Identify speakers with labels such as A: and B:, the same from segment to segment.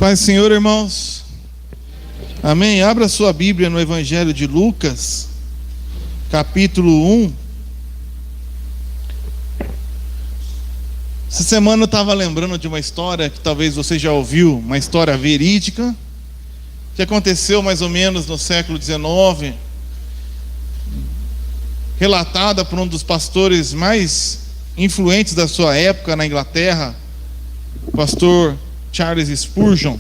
A: Paz do Senhor, irmãos. Amém. Abra sua Bíblia no Evangelho de Lucas, capítulo 1. Essa semana eu estava lembrando de uma história que talvez você já ouviu, uma história verídica, que aconteceu mais ou menos no século XIX, relatada por um dos pastores mais influentes da sua época na Inglaterra, o pastor Charles Spurgeon,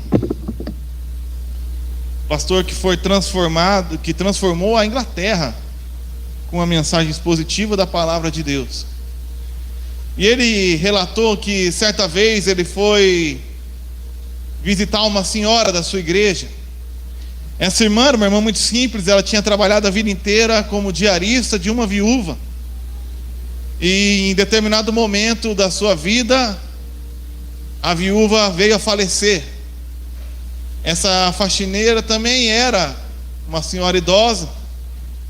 A: pastor que foi transformado, que transformou a Inglaterra com a mensagem expositiva da palavra de Deus. E ele relatou que certa vez ele foi visitar uma senhora da sua igreja. Essa irmã, uma irmã muito simples, ela tinha trabalhado a vida inteira como diarista de uma viúva. E em determinado momento da sua vida, a viúva veio a falecer. Essa faxineira também era uma senhora idosa.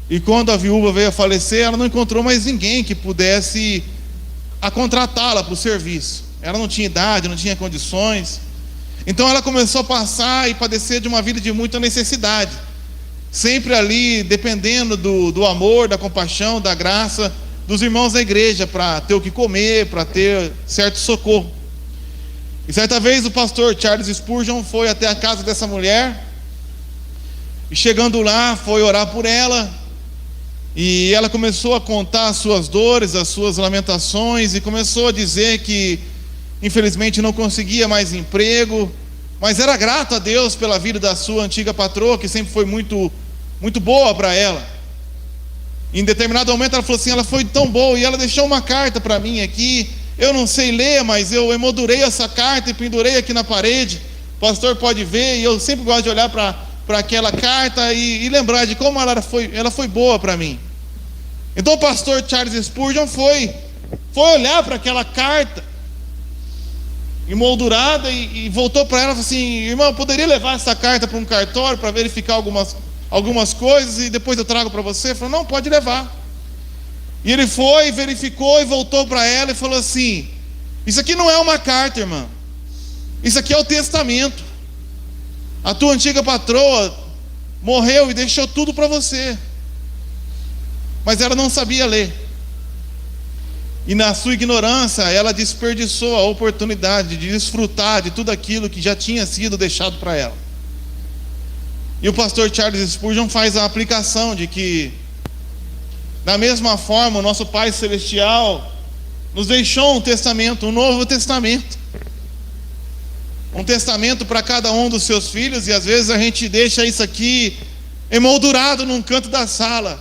A: E quando a viúva veio a falecer, ela não encontrou mais ninguém que pudesse a contratá-la para o serviço. Ela não tinha idade, não tinha condições. Então ela começou a passar e padecer de uma vida de muita necessidade, sempre ali dependendo do amor, da compaixão, da graça dos irmãos da igreja, para ter o que comer, para ter certo socorro. E certa vez o pastor Charles Spurgeon foi até a casa dessa mulher, e chegando lá foi orar por ela, e ela começou a contar as suas dores, as suas lamentações, e começou a dizer que infelizmente não conseguia mais emprego, mas era grato a Deus pela vida da sua antiga patroa, que sempre foi muito, muito boa para ela. Em determinado momento ela falou assim: ela foi tão boa, e ela deixou uma carta para mim aqui. Eu não sei ler, mas eu emoldurei essa carta e pendurei aqui na parede. O pastor pode ver, e eu sempre gosto de olhar para aquela carta e lembrar de como ela foi boa para mim. Então o pastor Charles Spurgeon foi olhar para aquela carta emoldurada e voltou para ela e falou assim: irmã, eu poderia levar essa carta para um cartório para verificar algumas coisas e depois eu trago para você? Ele falou: não, pode levar. E ele foi, verificou e voltou para ela e falou assim: isso aqui não é uma carta, irmã, isso aqui é o testamento. A tua antiga patroa morreu e deixou tudo para você, mas ela não sabia ler, e na sua ignorância ela desperdiçou a oportunidade de desfrutar de tudo aquilo que já tinha sido deixado para ela. E o pastor Charles Spurgeon faz a aplicação de que, da mesma forma, o nosso Pai Celestial nos deixou um testamento, um novo testamento, um testamento para cada um dos seus filhos. E às vezes a gente deixa isso aqui emoldurado num canto da sala,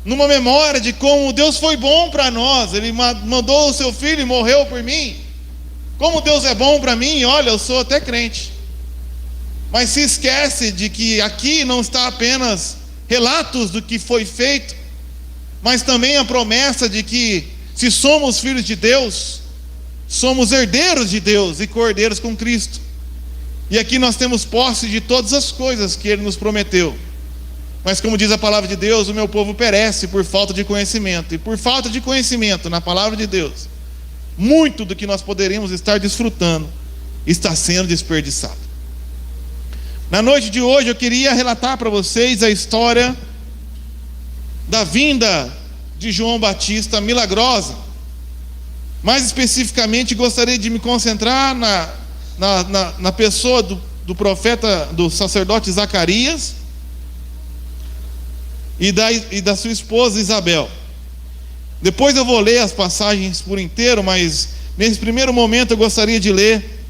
A: numa memória de como Deus foi bom para nós. Ele mandou o seu filho e morreu por mim. Como Deus é bom para mim, olha, eu sou até crente. Mas se esquece de que aqui não está apenas relatos do que foi feito, mas também a promessa de que, se somos filhos de Deus, somos herdeiros de Deus e co-herdeiros com Cristo. E aqui nós temos posse de todas as coisas que Ele nos prometeu. Mas como diz a palavra de Deus, o meu povo perece por falta de conhecimento. E por falta de conhecimento na palavra de Deus, muito do que nós poderíamos estar desfrutando está sendo desperdiçado. Na noite de hoje eu queria relatar para vocês a história da vinda de João Batista milagrosa. Mais especificamente, gostaria de me concentrar na pessoa do profeta, do sacerdote Zacarias e da sua esposa Isabel. Depois eu vou ler as passagens por inteiro, mas nesse primeiro momento eu gostaria de ler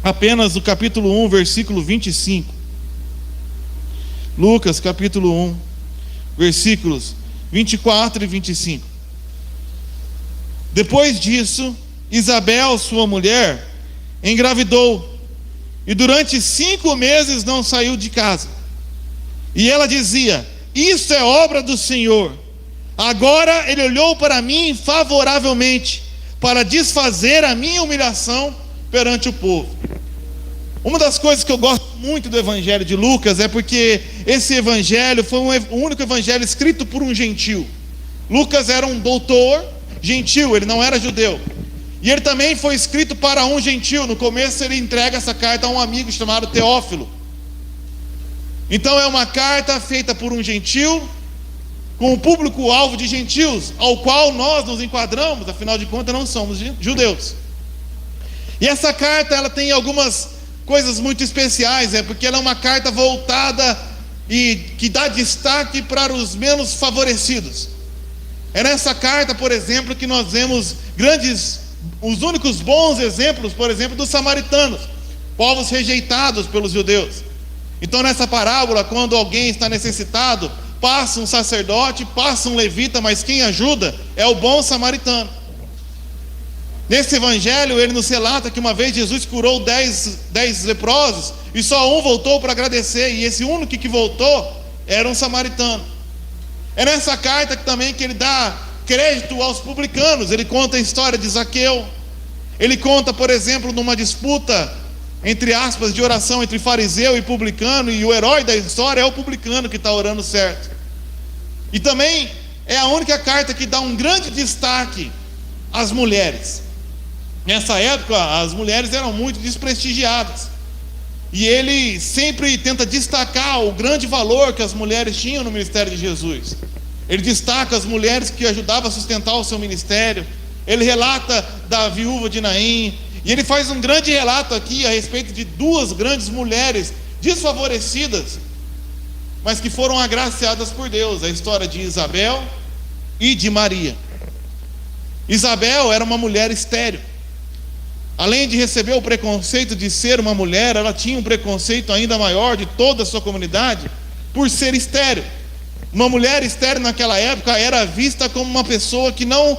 A: apenas o capítulo 1, versículo 25. Lucas capítulo 1, versículos 24 e 25. Depois disso, Isabel, sua mulher, engravidou, e durante 5 meses não saiu de casa. E ela dizia: isso é obra do Senhor. Agora Ele olhou para mim favoravelmente, para desfazer a minha humilhação perante o povo. Uma das coisas que eu gosto muito do Evangelho de Lucas é porque esse Evangelho foi o único Evangelho escrito por um gentil. Lucas era um doutor gentil, ele não era judeu. E ele também foi escrito para um gentil. No começo ele entrega essa carta a um amigo chamado Teófilo. Então é uma carta feita por um gentil, com o público-alvo de gentios, ao qual nós nos enquadramos, afinal de contas não somos judeus. E essa carta ela tem algumas coisas muito especiais, porque ela é uma carta voltada e que dá destaque para os menos favorecidos. É nessa carta, por exemplo, que nós vemos os únicos bons exemplos, por exemplo, dos samaritanos, povos rejeitados pelos judeus. Então nessa parábola, quando alguém está necessitado, passa um sacerdote, passa um levita, mas quem ajuda é o bom samaritano. Nesse evangelho, ele nos relata que uma vez Jesus curou 10 leprosos, e só um voltou para agradecer, e esse único que voltou era um samaritano. É nessa carta que ele dá crédito aos publicanos. Ele conta a história de Zaqueu. Ele conta, por exemplo, numa disputa, entre aspas, de oração entre fariseu e publicano, e o herói da história é o publicano que está orando certo. E também é a única carta que dá um grande destaque às mulheres. Nessa época, as mulheres eram muito desprestigiadas, e ele sempre tenta destacar o grande valor que as mulheres tinham no ministério de Jesus. Ele destaca as mulheres que ajudavam a sustentar o seu ministério. Ele relata da viúva de Naim, e ele faz um grande relato aqui a respeito de duas grandes mulheres desfavorecidas, mas que foram agraciadas por Deus, a história de Isabel e de Maria. Isabel era uma mulher estéril. Além de receber o preconceito de ser uma mulher, ela tinha um preconceito ainda maior de toda a sua comunidade por ser estéril. Uma mulher estéril naquela época era vista como uma pessoa que não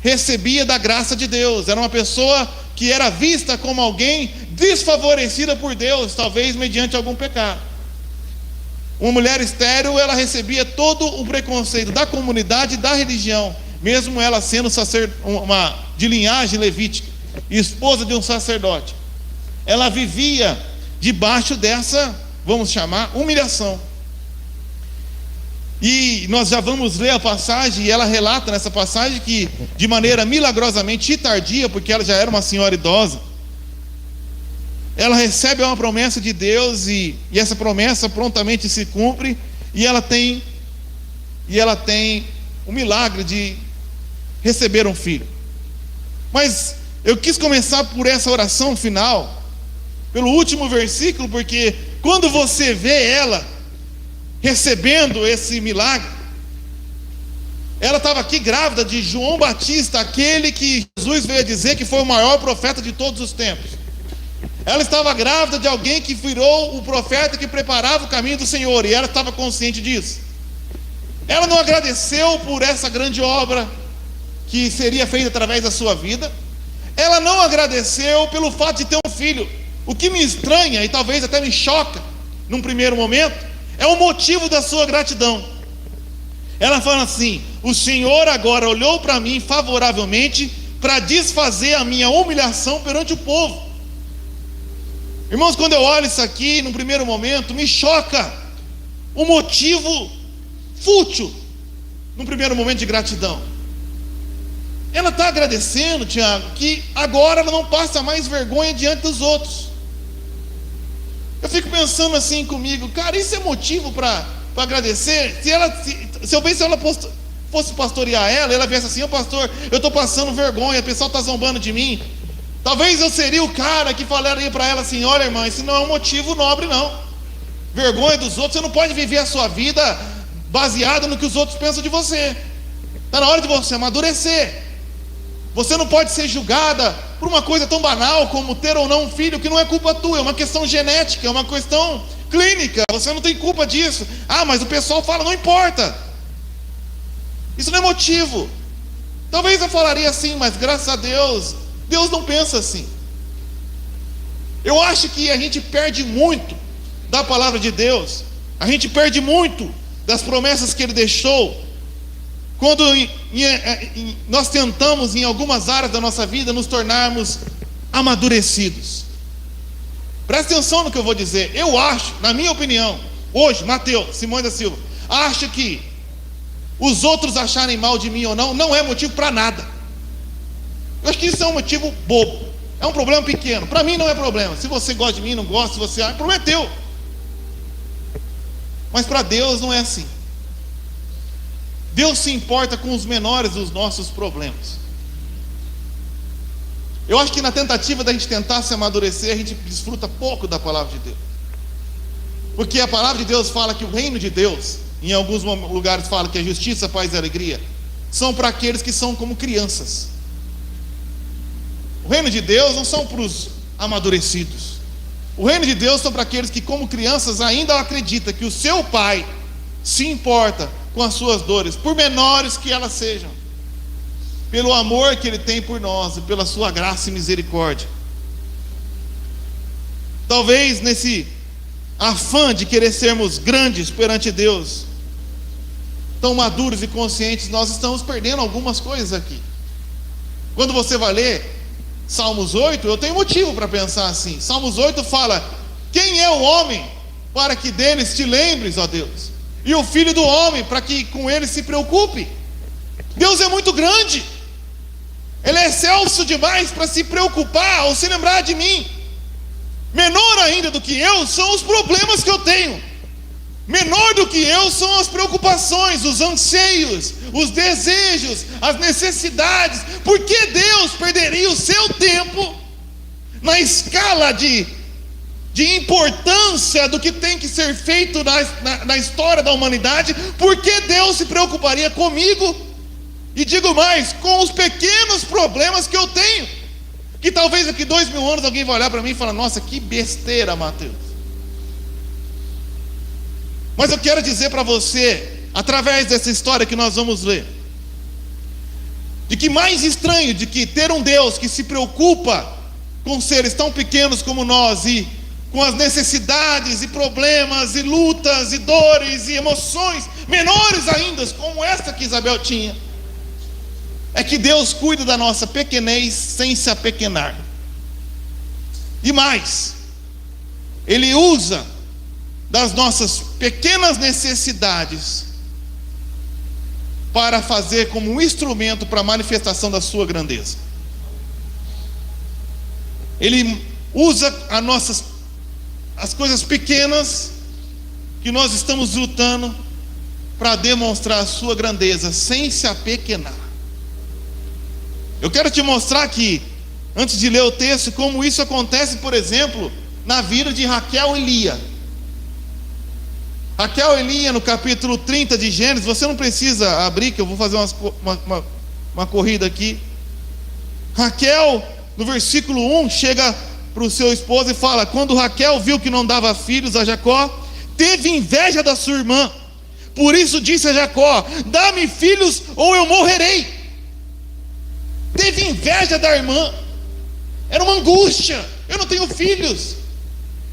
A: recebia da graça de Deus. Era uma pessoa que era vista como alguém desfavorecida por Deus, talvez mediante algum pecado. Uma mulher estéril, ela recebia todo o preconceito da comunidade e da religião, mesmo ela sendo de linhagem levítica, esposa de um sacerdote. Ela vivia debaixo dessa, vamos chamar, humilhação. E nós já vamos ler a passagem, e ela relata nessa passagem que, de maneira milagrosamente tardia, porque ela já era uma senhora idosa, ela recebe uma promessa de Deus, e essa promessa prontamente se cumpre, e ela tem o milagre de receber um filho. Mas eu quis começar por essa oração final, pelo último versículo, porque quando você vê ela recebendo esse milagre, ela estava aqui grávida de João Batista, aquele que Jesus veio a dizer que foi o maior profeta de todos os tempos. Ela estava grávida de alguém que virou o profeta que preparava o caminho do Senhor, e ela estava consciente disso. Ela não agradeceu por essa grande obra que seria feita através da sua vida. Ela não agradeceu pelo fato de ter um filho. O que me estranha e talvez até me choca num primeiro momento é o motivo da sua gratidão. Ela fala assim: o Senhor agora olhou para mim favoravelmente para desfazer a minha humilhação perante o povo. Irmãos, quando eu olho isso aqui, num primeiro momento, me choca o motivo fútil, num primeiro momento de gratidão. Ela está agradecendo, Tiago, que agora ela não passa mais vergonha diante dos outros. Eu fico pensando assim comigo, cara, isso é motivo para agradecer? Se eu visse ela fosse pastorear ela viesse assim: ô pastor, eu estou passando vergonha, o pessoal está zombando de mim. Talvez eu seria o cara que falaria para ela assim: olha, irmã, isso não é um motivo nobre, não. Vergonha dos outros, você não pode viver a sua vida baseada no que os outros pensam de você. Está na hora de você amadurecer. Você não pode ser julgada por uma coisa tão banal como ter ou não um filho, que não é culpa tua, é uma questão genética, é uma questão clínica, você não tem culpa disso. Ah, mas o pessoal fala, não importa. Isso não é motivo. Talvez eu falaria assim, mas graças a Deus, Deus não pensa assim. Eu acho que a gente perde muito da palavra de Deus, a gente perde muito das promessas que Ele deixou, quando nós tentamos em algumas áreas da nossa vida nos tornarmos amadurecidos. Presta atenção no que eu vou dizer. Eu acho, na minha opinião, hoje, Mateus Simões da Silva, acho que os outros acharem mal de mim ou não é motivo para nada. Eu acho que isso é um motivo bobo. É um problema pequeno. Para mim não é problema. Se você gosta de mim, não gosta, se você... o problema é teu. Mas para Deus não é assim. Deus se importa com os menores dos nossos problemas. Eu acho que na tentativa da gente tentar se amadurecer, a gente desfruta pouco da palavra de Deus. Porque a palavra de Deus fala que o reino de Deus, em alguns lugares fala que a justiça, paz e alegria, são para aqueles que são como crianças. O reino de Deus não são para os amadurecidos. O reino de Deus são para aqueles que, como crianças, ainda acreditam que o seu pai se importa com as suas dores, por menores que elas sejam, pelo amor que ele tem por nós e pela sua graça e misericórdia. Talvez nesse afã de querer sermos grandes perante Deus, tão maduros e conscientes, nós estamos perdendo algumas coisas aqui. Quando você vai ler Salmos 8, eu tenho motivo para pensar assim. Salmos 8 fala: quem é o homem para que deles te lembres, ó Deus? E o filho do homem para que com ele se preocupe? Deus é muito grande. Ele é excelso demais para se preocupar ou se lembrar de mim. Menor ainda do que eu são os problemas que eu tenho. Menor do que eu são as preocupações, os anseios, os desejos, as necessidades. Por que Deus perderia o seu tempo na escala de importância do que tem que ser feito na história da humanidade? Por que Deus se preocuparia comigo? E digo mais, com os pequenos problemas que eu tenho, que talvez daqui 2000 anos alguém vai olhar para mim e falar: nossa, que besteira, Mateus. Mas eu quero dizer para você, através dessa história que nós vamos ler, de que mais estranho de que ter um Deus que se preocupa com seres tão pequenos como nós, e com as necessidades e problemas e lutas e dores e emoções menores ainda, como esta que Isabel tinha, é que Deus cuida da nossa pequenez sem se apequenar. E mais, Ele usa das nossas pequenas necessidades para fazer como um instrumento para a manifestação da sua grandeza. Ele usa as coisas pequenas que nós estamos lutando para demonstrar a sua grandeza sem se apequenar. Eu quero te mostrar aqui, antes de ler o texto, como isso acontece, por exemplo, na vida de Raquel e Lia. Raquel e Lia, no capítulo 30 de Gênesis. Você não precisa abrir, que eu vou fazer uma corrida aqui. Raquel, no versículo 1, chega para o seu esposo e fala: quando Raquel viu que não dava filhos a Jacó, teve inveja da sua irmã. Por isso disse a Jacó: dá-me filhos ou eu morrerei. Teve inveja da irmã. Era uma angústia: eu não tenho filhos.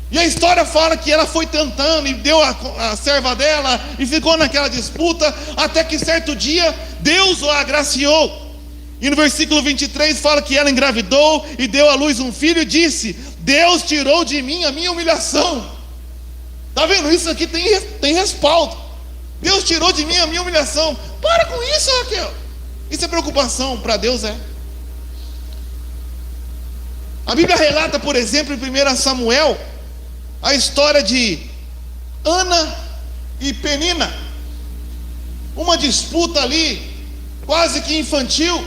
A: E a história fala que ela foi tentando e deu a serva dela e ficou naquela disputa, até que certo dia Deus o agraciou. E no versículo 23 fala que ela engravidou e deu à luz um filho e disse: Deus tirou de mim a minha humilhação. Está vendo? Isso aqui tem respaldo. Deus tirou de mim a minha humilhação. Para com isso, Raquel. Isso é preocupação, para Deus é. A Bíblia relata, por exemplo, em 1 Samuel, a história de Ana e Penina. Uma disputa ali, quase que infantil.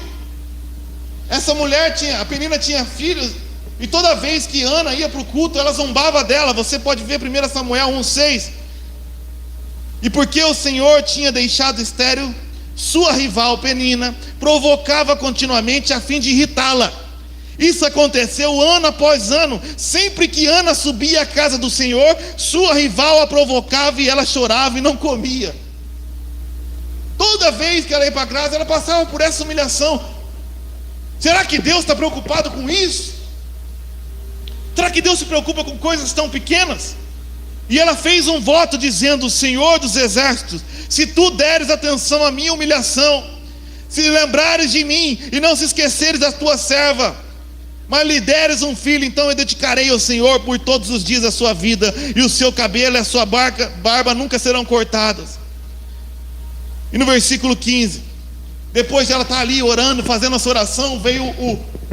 A: Essa mulher a Penina tinha filhos, e toda vez que Ana ia para o culto, ela zombava dela. Você pode ver 1 Samuel 1,6. E porque o Senhor tinha deixado estéril sua rival Penina, provocava continuamente a fim de irritá-la. Isso aconteceu ano após ano. Sempre que Ana subia à casa do Senhor, sua rival a provocava e ela chorava e não comia. Toda vez que ela ia para casa, ela passava por essa humilhação. Será que Deus está preocupado com isso? Será que Deus se preocupa com coisas tão pequenas? E ela fez um voto dizendo: Senhor dos exércitos, se tu deres atenção à minha humilhação, se lembrares de mim e não se esqueceres da tua serva, mas lhe deres um filho, então eu dedicarei ao Senhor por todos os dias da sua vida, e o seu cabelo e a sua barba nunca serão cortadas. E no versículo 15, Depois de ela estar ali orando, fazendo essa oração, veio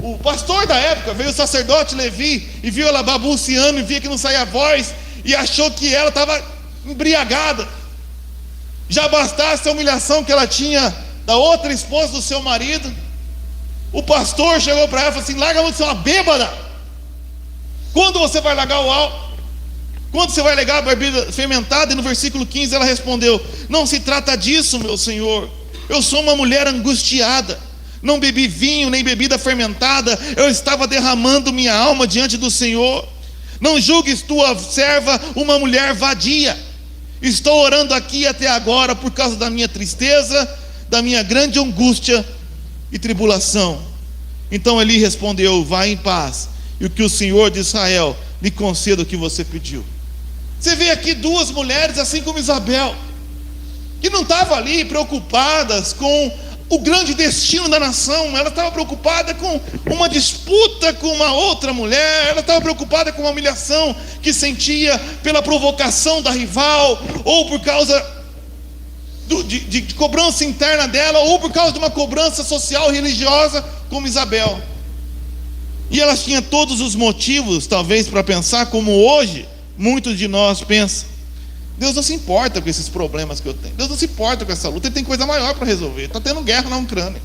A: o pastor da época, veio o sacerdote Levi, e viu ela babuciando, e via que não saía voz, e achou que ela estava embriagada. Já bastasse a humilhação que ela tinha da outra esposa do seu marido. O pastor chegou para ela e falou assim: larga você, uma bêbada. Quando você vai largar o álcool? Quando você vai largar a bebida fermentada? E no versículo 15 ela respondeu: não se trata disso, meu senhor. Eu sou uma mulher angustiada. Não bebi vinho nem bebida fermentada. Eu estava derramando minha alma diante do Senhor. Não julgues tua serva uma mulher vadia. Estou orando aqui até agora por causa da minha tristeza, da minha grande angústia e tribulação. Então ele respondeu: vá em paz, e o que o Senhor de Israel lhe conceda o que você pediu. Você vê aqui duas mulheres, assim como Isabel, que não estavam ali preocupadas com o grande destino da nação. Ela estava preocupada com uma disputa com uma outra mulher. Ela estava preocupada com uma humilhação que sentia pela provocação da rival, ou por causa de cobrança interna dela, ou por causa de uma cobrança social religiosa, como Isabel. E ela tinha todos os motivos, talvez, para pensar como hoje muitos de nós pensam: Deus não se importa com esses problemas que eu tenho. Deus não se importa com essa luta. Ele tem coisa maior para resolver. Está tendo guerra na Ucrânia.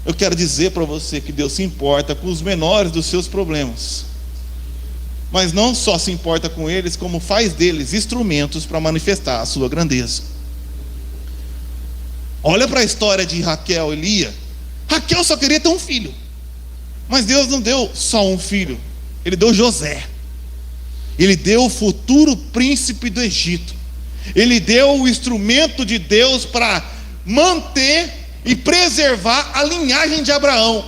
A: Eu quero dizer para você que Deus se importa com os menores dos seus problemas. Mas não só se importa com eles, como faz deles instrumentos para manifestar a sua grandeza. Olha para a história de Raquel e Lia. Raquel só queria ter um filho. Mas Deus não deu só um filho. Ele deu José. Ele deu o futuro príncipe do Egito. Ele deu o instrumento de Deus para manter e preservar a linhagem de Abraão.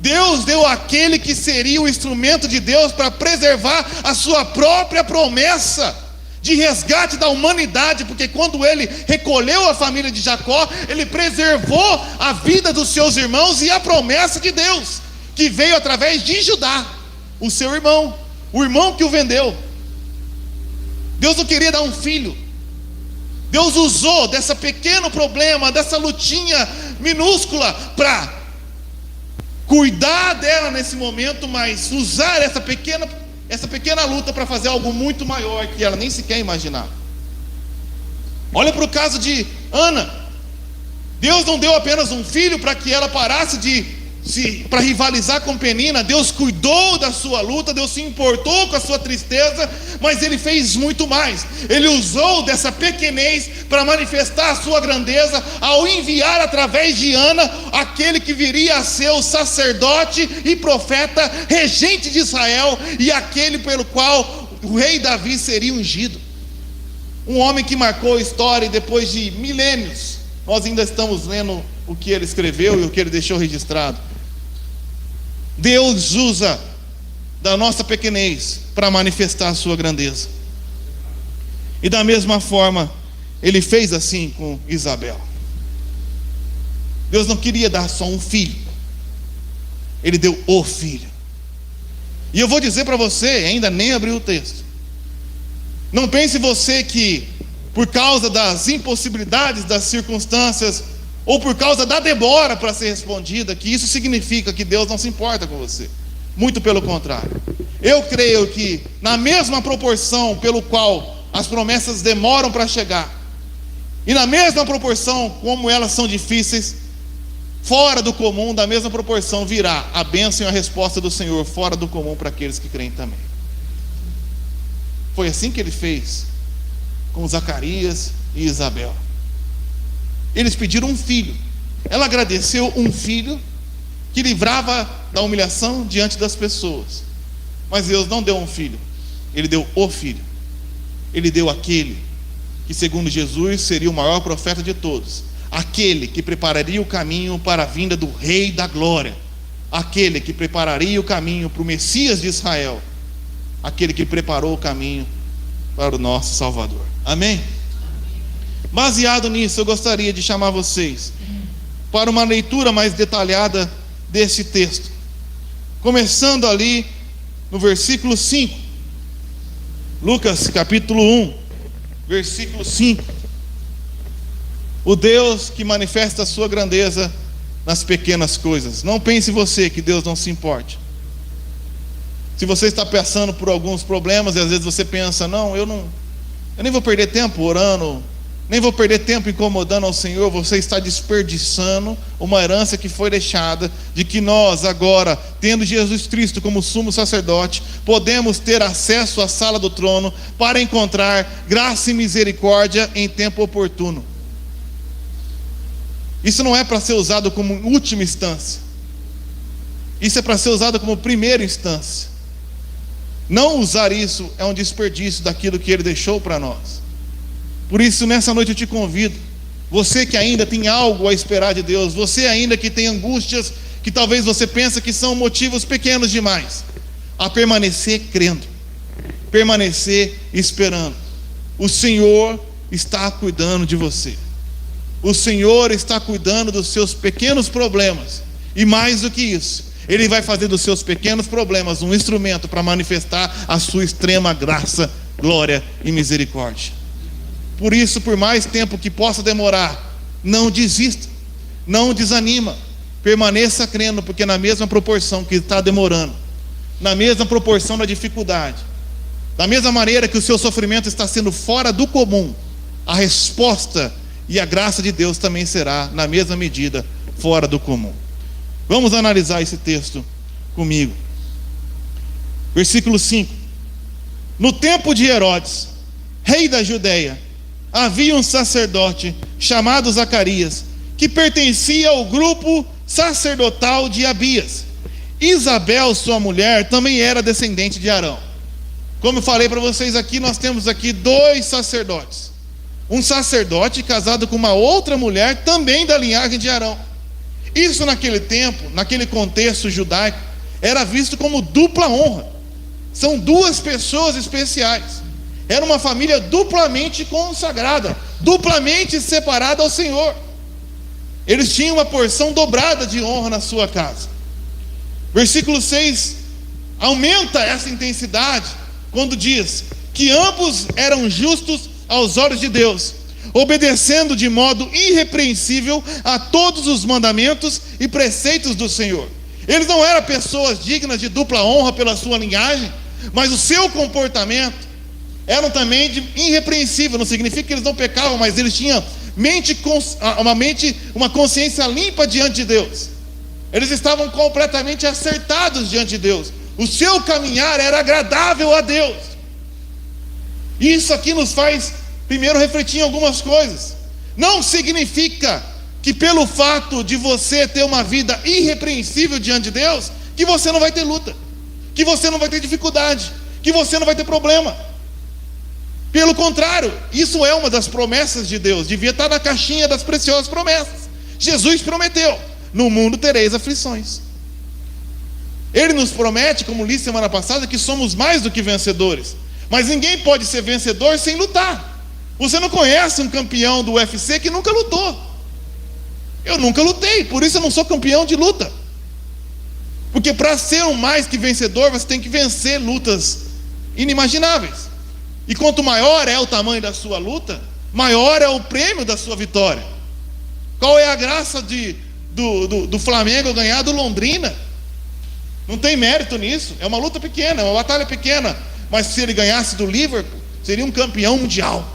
A: Deus deu aquele que seria o instrumento de Deus para preservar a sua própria promessa de resgate da humanidade, porque quando ele recolheu a família de Jacó, ele preservou a vida dos seus irmãos e a promessa de Deus, que veio através de Judá, o seu irmão, o irmão que o vendeu. Deus não queria dar um filho. Deus usou desse pequeno problema, dessa lutinha minúscula, para cuidar dela nesse momento, mas usar essa pequena luta para fazer algo muito maior que ela nem sequer imaginava. Olha para o caso de Ana. Deus não deu apenas um filho para que ela parasse para rivalizar com Penina. Deus cuidou da sua luta, Deus se importou com a sua tristeza, mas Ele fez muito mais. Ele usou dessa pequenez para manifestar a sua grandeza, ao enviar através de Ana aquele que viria a ser o sacerdote e profeta, regente de Israel, e aquele pelo qual o rei Davi seria ungido. Um homem que marcou a história, e depois de milênios nós ainda estamos lendo o que ele escreveu e o que ele deixou registrado. Deus usa da nossa pequenez para manifestar a sua grandeza. E da mesma forma, Ele fez assim com Isabel. Deus não queria dar só um filho. Ele deu o filho. E eu vou dizer para você, ainda nem abri o texto. Não pense você que, por causa das impossibilidades das circunstâncias, ou por causa da demora para ser respondida, que isso significa que Deus não se importa com você. Muito pelo contrário. Eu creio que na mesma proporção pelo qual as promessas demoram para chegar, e na mesma proporção como elas são difíceis, fora do comum, da mesma proporção virá a bênção e a resposta do Senhor fora do comum para aqueles que creem também. Foi assim que Ele fez com Zacarias e Isabel. Eles pediram um filho. Ela agradeceu um filho que livrava da humilhação diante das pessoas. Mas Deus não deu um filho. Ele deu o filho. Ele deu aquele que, segundo Jesus, seria o maior profeta de todos. Aquele que prepararia o caminho para a vinda do Rei da Glória. Aquele que prepararia o caminho para o Messias de Israel. Aquele que preparou o caminho para o nosso Salvador. Amém? Baseado nisso, eu gostaria de chamar vocês para uma leitura mais detalhada desse texto. Começando ali no versículo 5. Lucas capítulo 1, versículo 5. O Deus que manifesta a sua grandeza nas pequenas coisas. Não pense você que Deus não se importe. Se você está passando por alguns problemas e às vezes você pensa, eu nem vou perder tempo orando, nem vou perder tempo incomodando ao Senhor. Você está desperdiçando uma herança que foi deixada, de que nós agora, tendo Jesus Cristo como sumo sacerdote, podemos ter acesso à sala do trono para encontrar graça e misericórdia em tempo oportuno. Isso não é para ser usado como última instância. Isso é para ser usado como primeira instância. Não usar isso é um desperdício daquilo que Ele deixou para nós. Por isso, nessa noite eu te convido, você que ainda tem algo a esperar de Deus, você ainda que tem angústias, que talvez você pense que são motivos pequenos demais, a permanecer crendo, permanecer esperando. O Senhor está cuidando de você. O Senhor está cuidando dos seus pequenos problemas. E mais do que isso, Ele vai fazer dos seus pequenos problemas um instrumento para manifestar a sua extrema graça, glória e misericórdia. Por isso, por mais tempo que possa demorar, não desista, não desanima, permaneça crendo, porque na mesma proporção que está demorando, na mesma proporção da dificuldade, da mesma maneira que o seu sofrimento está sendo fora do comum, a resposta e a graça de Deus também será, na mesma medida, fora do comum. Vamos analisar esse texto comigo. Versículo 5. No tempo de Herodes, rei da Judeia, havia um sacerdote chamado Zacarias, que pertencia ao grupo sacerdotal de Abias. Isabel, sua mulher, também era descendente de Arão. Como eu falei para vocês aqui, nós temos aqui dois sacerdotes. Um sacerdote casado com uma outra mulher, também da linhagem de Arão. Isso naquele tempo, naquele contexto judaico, era visto como dupla honra. São duas pessoas especiais. Era uma família duplamente consagrada, duplamente separada ao Senhor. Eles tinham uma porção dobrada de honra na sua casa. Versículo 6 aumenta essa intensidade quando diz que ambos eram justos aos olhos de Deus, obedecendo de modo irrepreensível a todos os mandamentos e preceitos do Senhor. Eles não eram pessoas dignas de dupla honra pela sua linhagem, mas o seu comportamento eram também irrepreensível. Não significa que eles não pecavam, mas eles tinham uma consciência limpa diante de Deus. Eles estavam completamente acertados diante de Deus. O seu caminhar era agradável a Deus. Isso aqui nos faz primeiro refletir em algumas coisas. Não significa que pelo fato de você ter uma vida irrepreensível diante de Deus, que você não vai ter luta, que você não vai ter dificuldade, que você não vai ter problema. Pelo contrário, isso é uma das promessas de Deus, devia estar na caixinha das preciosas promessas. Jesus prometeu: no mundo tereis aflições. Ele nos promete, como li semana passada, que somos mais do que vencedores. Mas ninguém pode ser vencedor sem lutar. Você não conhece um campeão do UFC que nunca lutou. Eu nunca lutei, por isso eu não sou campeão de luta. Porque para ser um mais que vencedor, você tem que vencer lutas inimagináveis. E quanto maior é o tamanho da sua luta, maior é o prêmio da sua vitória. Qual é a graça do Flamengo ganhar do Londrina? Não tem mérito nisso. É uma luta pequena, é uma batalha pequena. Mas se ele ganhasse do Liverpool, seria um campeão mundial.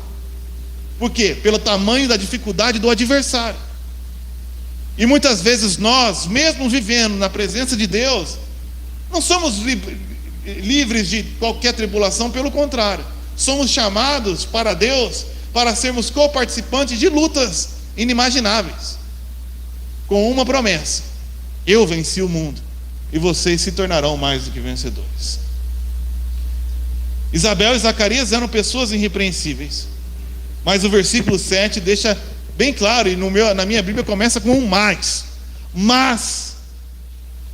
A: Por quê? Pelo tamanho da dificuldade do adversário. E muitas vezes nós, mesmo vivendo na presença de Deus, não somos livres de qualquer tribulação. Pelo contrário, somos chamados para Deus para sermos coparticipantes de lutas inimagináveis, com uma promessa: eu venci o mundo e vocês se tornarão mais do que vencedores. Isabel e Zacarias eram pessoas irrepreensíveis, mas o versículo 7 deixa bem claro, e na minha Bíblia começa com um mas. Mas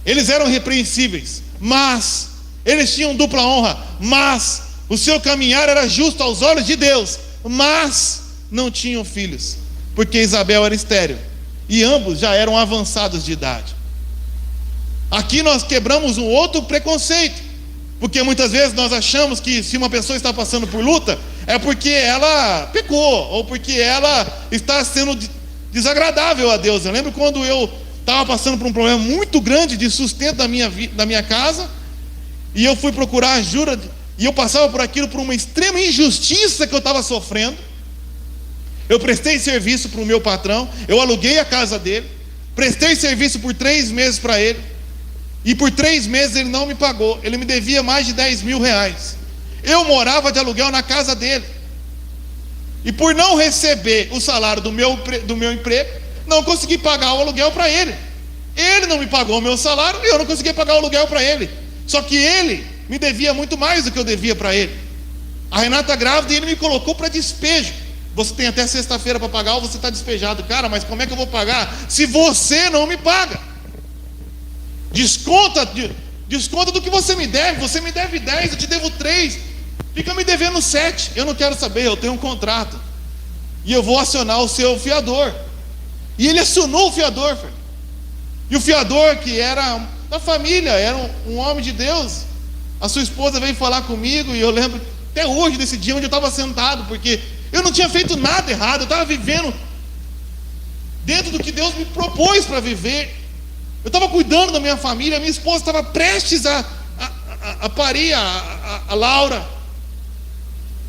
A: eles eram irrepreensíveis, mas eles tinham dupla honra, mas o seu caminhar era justo aos olhos de Deus, mas não tinham filhos, porque Isabel era estéril e ambos já eram avançados de idade. Aqui nós quebramos um outro preconceito, porque muitas vezes nós achamos que se uma pessoa está passando por luta, é porque ela pecou, ou porque ela está sendo desagradável a Deus. Eu lembro quando eu estava passando por um problema muito grande de sustento da minha casa, e eu fui procurar ajuda, e eu passava por aquilo, por uma extrema injustiça que eu estava sofrendo. Eu prestei serviço para o meu patrão, eu aluguei a casa dele, prestei serviço por 3 meses para ele, e por 3 meses ele não me pagou. Ele me devia mais de 10 mil reais. Eu morava de aluguel na casa dele, e por não receber o salário do meu emprego, não consegui pagar o aluguel para ele. Ele não me pagou o meu salário, e eu não consegui pagar o aluguel para ele. Só que ele me devia muito mais do que eu devia para ele. A Renata grávida, e ele me colocou para despejo. Você tem até sexta-feira para pagar, ou você está despejado. Cara, mas como é que eu vou pagar se você não me paga? Desconta do que você me deve. Você me deve 10, eu te devo 3. Fica me devendo 7. Eu não quero saber, eu tenho um contrato, e eu vou acionar o seu fiador. E ele acionou o fiador, filho. E o fiador, que era da família, era um homem de Deus. A sua esposa veio falar comigo, e eu lembro até hoje desse dia onde eu estava sentado, porque eu não tinha feito nada errado, eu estava vivendo dentro do que Deus me propôs para viver. Eu estava cuidando da minha família, minha esposa estava prestes a parir a Laura.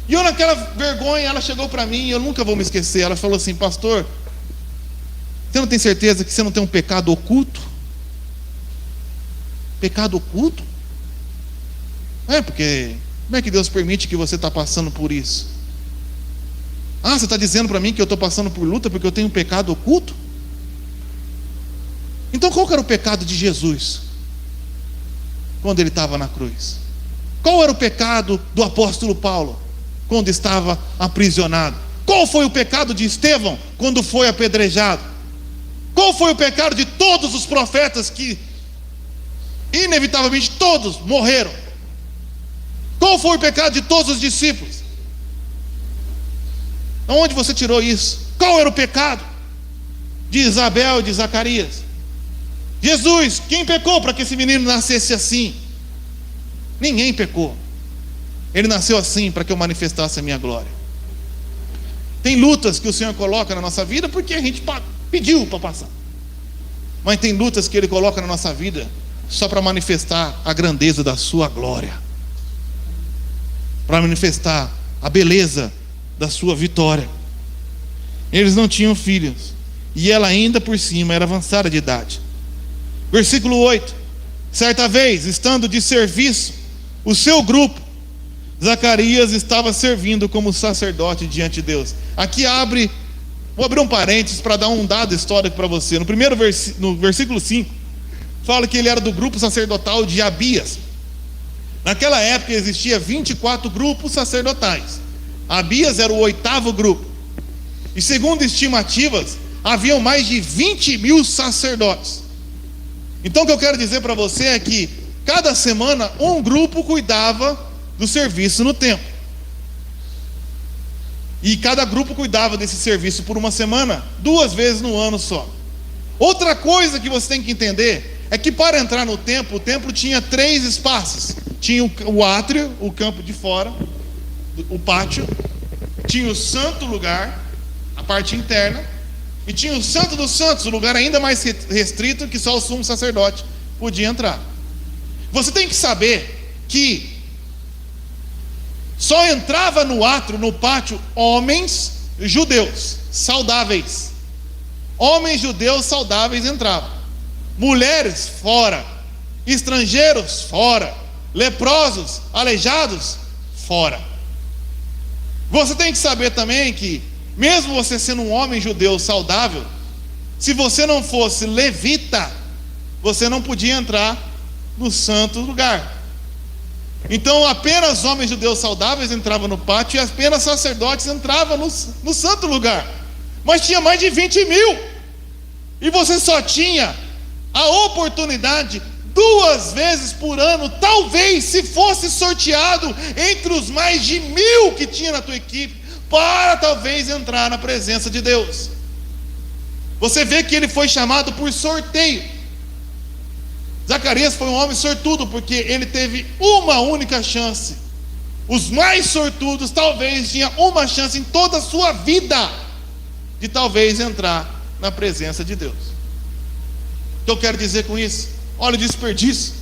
A: E eu, naquela vergonha, ela chegou para mim, e eu nunca vou me esquecer. Ela falou assim: pastor, você não tem certeza que você não tem um pecado oculto? Pecado oculto? Porque como é que Deus permite que você está passando por isso? Você está dizendo para mim que eu estou passando por luta porque eu tenho um pecado oculto? Então qual que era o pecado de Jesus quando ele estava na cruz? Qual era o pecado do apóstolo Paulo quando estava aprisionado? Qual foi o pecado de Estevão quando foi apedrejado? Qual foi o pecado de todos os profetas que inevitavelmente todos morreram? Qual foi o pecado de todos os discípulos? Onde você tirou isso? Qual era o pecado de Isabel e de Zacarias? Jesus, quem pecou para que esse menino nascesse assim? Ninguém pecou. Ele nasceu assim para que eu manifestasse a minha glória. Tem lutas que o Senhor coloca na nossa vida porque a gente pediu para passar. Mas tem lutas que Ele coloca na nossa vida só para manifestar a grandeza da sua glória, para manifestar a beleza da sua vitória. Eles não tinham filhos, e ela ainda por cima era avançada de idade. Versículo 8: certa vez, estando de serviço o seu grupo, Zacarias estava servindo como sacerdote diante de Deus. Aqui vou abrir um parênteses para dar um dado histórico para você. No versículo 5, fala que ele era do grupo sacerdotal de Abias. Naquela época existia 24 grupos sacerdotais. Abias era o 8º grupo. E segundo estimativas, haviam mais de 20 mil sacerdotes. Então o que eu quero dizer para você é que cada semana um grupo cuidava do serviço no templo. E cada grupo cuidava desse serviço por uma semana, 2 vezes no ano só. Outra coisa que você tem que entender é que para entrar no templo, o templo tinha 3 espaços. Tinha o átrio, o campo de fora, o pátio. Tinha o santo lugar, a parte interna. E tinha o santo dos santos, o lugar ainda mais restrito, que só o sumo sacerdote podia entrar. Você tem que saber que só entrava no átrio, no pátio, homens judeus saudáveis. Homens judeus saudáveis entravam. Mulheres, fora. Estrangeiros, fora. Leprosos, aleijados, fora. Você tem que saber também que, mesmo você sendo um homem judeu saudável, se você não fosse levita, você não podia entrar no santo lugar. Então apenas homens judeus saudáveis entravam no pátio, e apenas sacerdotes entravam no santo lugar. Mas tinha mais de 20 mil, e você só tinha a oportunidade 2 vezes por ano, talvez, se fosse sorteado entre os mais de 1000 que tinha na tua equipe, para talvez entrar na presença de Deus. Você vê que ele foi chamado por sorteio. Zacarias foi um homem sortudo, porque ele teve uma única chance. Os mais sortudos talvez tinham uma chance em toda a sua vida de talvez entrar na presença de Deus. O que eu quero dizer com isso? Olha o desperdício.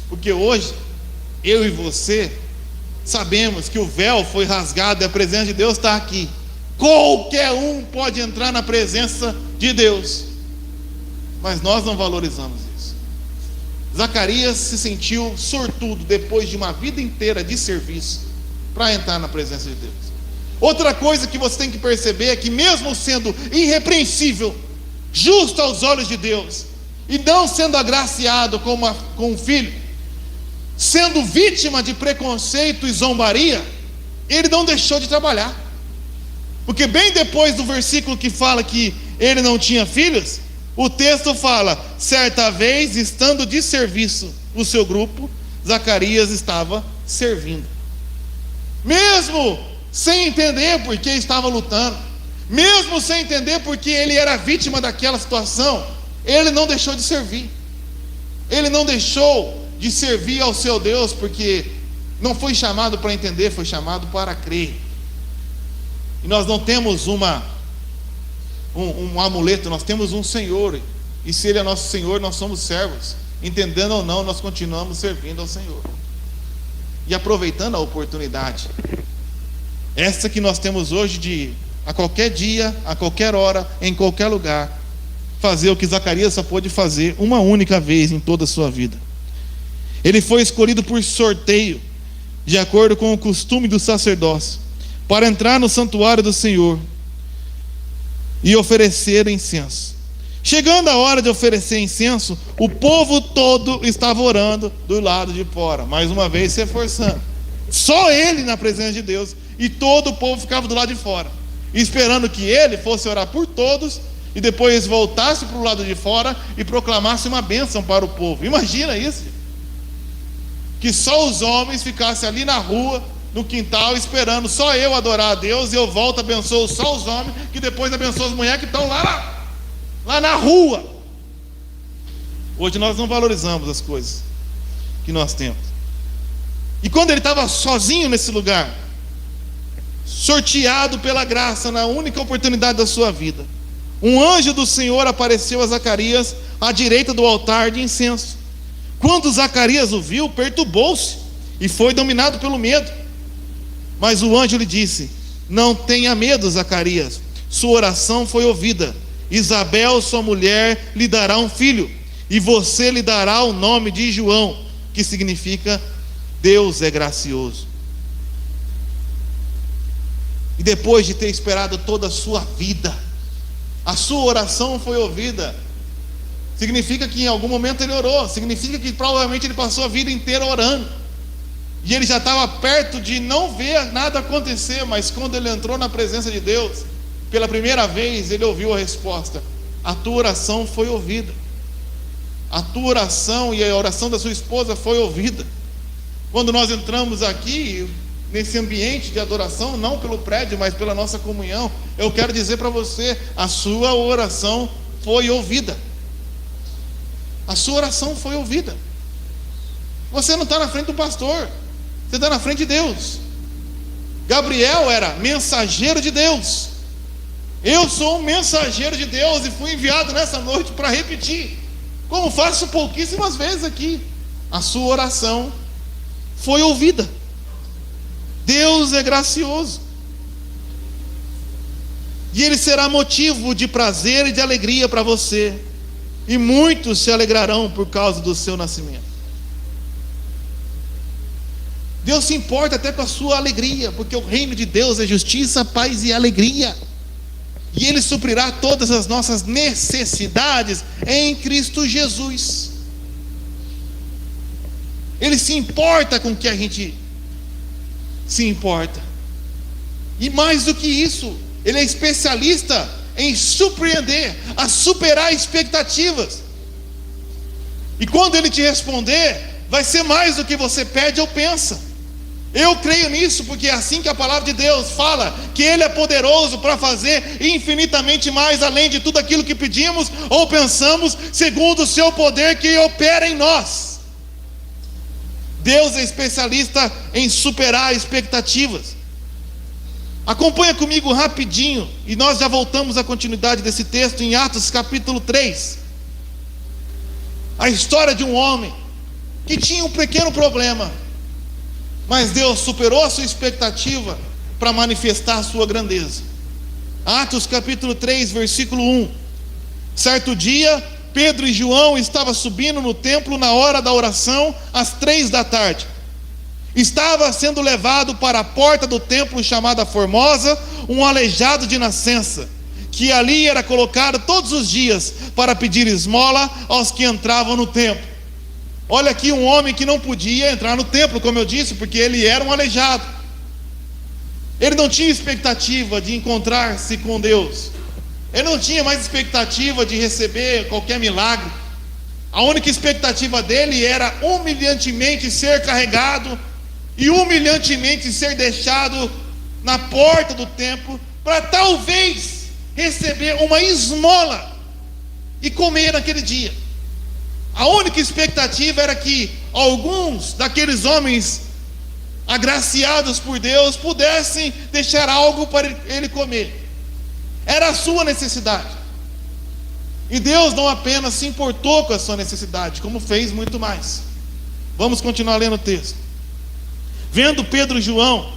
A: Porque hoje, eu e você sabemos que o véu foi rasgado e a presença de Deus está aqui. Qualquer um pode entrar na presença de Deus, mas nós não valorizamos isso. Zacarias se sentiu sortudo depois de uma vida inteira de serviço para entrar na presença de Deus. Outra coisa que você tem que perceber é que, mesmo sendo irrepreensível, justo aos olhos de Deus, e não sendo agraciado com um filho, sendo vítima de preconceito e zombaria, ele não deixou de trabalhar. Porque bem depois do versículo que fala que ele não tinha filhos, o texto fala: certa vez, estando de serviço o seu grupo, Zacarias estava servindo. Mesmo sem entender por que estava lutando, mesmo sem entender por que ele era vítima daquela situação, ele não deixou de servir. Ele não deixou de servir ao seu Deus, porque não foi chamado para entender, foi chamado para crer. E nós não temos um amuleto, nós temos um Senhor. E se Ele é nosso Senhor, nós somos servos. Entendendo ou não, nós continuamos servindo ao Senhor. E aproveitando a oportunidade, essa que nós temos hoje de, a qualquer dia, a qualquer hora, em qualquer lugar, fazer o que Zacarias só pôde fazer uma única vez em toda a sua vida. Ele foi escolhido por sorteio, de acordo com o costume do sacerdócio, para entrar no santuário do Senhor e oferecer incenso. Chegando a hora de oferecer incenso, o povo todo estava orando do lado de fora, mais uma vez se esforçando. Só ele na presença de Deus, e todo o povo ficava do lado de fora, esperando que ele fosse orar por todos e depois voltasse para o lado de fora e proclamasse uma bênção para o povo. Imagina isso, que só os homens ficassem ali na rua, no quintal, esperando só eu adorar a Deus, e eu volto, abençoo só os homens, que depois abençoo as mulheres que estão lá na rua. Hoje nós não valorizamos as coisas que nós temos. E quando ele estava sozinho nesse lugar, sorteado pela graça, na única oportunidade da sua vida, um anjo do Senhor apareceu a Zacarias à direita do altar de incenso. Quando Zacarias o viu, perturbou-se e foi dominado pelo medo. Mas o anjo lhe disse: não tenha medo, Zacarias, sua oração foi ouvida. Isabel, sua mulher, lhe dará um filho, e você lhe dará o nome de João, que significa Deus é gracioso. E depois de ter esperado toda a sua vida, a sua oração foi ouvida. Significa que em algum momento ele orou, significa que provavelmente ele passou a vida inteira orando. E ele já estava perto de não ver nada acontecer, mas quando ele entrou na presença de Deus, pela primeira vez ele ouviu a resposta: a tua oração foi ouvida. A tua oração e a oração da sua esposa foi ouvida. Quando nós entramos aqui, nesse ambiente de adoração, não pelo prédio, mas pela nossa comunhão, eu quero dizer para você: a sua oração foi ouvida. A sua oração foi ouvida. Você não está na frente do pastor, você está na frente de Deus. Gabriel era mensageiro de Deus. Eu sou um mensageiro de Deus e fui enviado nessa noite para repetir, como faço pouquíssimas vezes aqui: a sua oração foi ouvida. Deus é gracioso, e Ele será motivo de prazer e de alegria para você, e muitos se alegrarão por causa do seu nascimento. Deus se importa até com a sua alegria, porque o reino de Deus é justiça, paz e alegria, e Ele suprirá todas as nossas necessidades em Cristo Jesus. Ele se importa com o que a gente se importa, e mais do que isso, Ele é especialista em surpreender, a superar expectativas. E quando Ele te responder, vai ser mais do que você pede ou pensa. Eu creio nisso, porque é assim que a palavra de Deus fala, que Ele é poderoso para fazer infinitamente mais, além de tudo aquilo que pedimos ou pensamos, segundo o seu poder que opera em nós. Deus é especialista em superar expectativas. Acompanha comigo rapidinho, e nós já voltamos à continuidade desse texto em Atos capítulo 3. A história de um homem que tinha um pequeno problema, mas Deus superou a sua expectativa para manifestar a sua grandeza. Atos capítulo 3, versículo 1. Certo dia, Pedro e João estavam subindo no templo na hora da oração, às 3 da tarde. Estava sendo levado para a porta do templo chamada Formosa, um aleijado de nascença, que ali era colocado todos os dias para pedir esmola aos que entravam no templo. Olha aqui um homem que não podia entrar no templo, como eu disse, porque ele era um aleijado. Ele não tinha expectativa de encontrar-se com Deus. Ele não tinha mais expectativa de receber qualquer milagre. A única expectativa dele era humilhantemente ser carregado e humilhantemente ser deixado na porta do templo para talvez receber uma esmola e comer naquele dia. A única expectativa era que alguns daqueles homens agraciados por Deus pudessem deixar algo para ele comer. Era a sua necessidade. E Deus não apenas se importou com a sua necessidade, como fez muito mais. Vamos continuar lendo o texto. Vendo que Pedro e João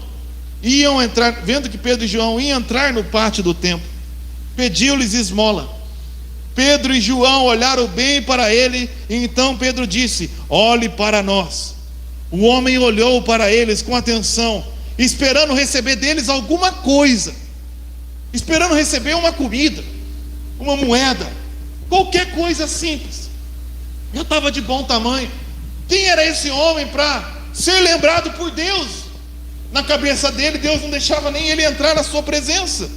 A: iam entrar no pátio do templo, pediu-lhes esmola. Pedro e João olharam bem para ele, e então Pedro disse: olhe para nós. O homem olhou para eles com atenção, esperando receber deles alguma coisa, esperando receber uma comida, uma moeda, qualquer coisa simples. Eu estava de bom tamanho. Quem era esse homem para ser lembrado por Deus? Na cabeça dele, Deus não deixava nem ele entrar na sua presença.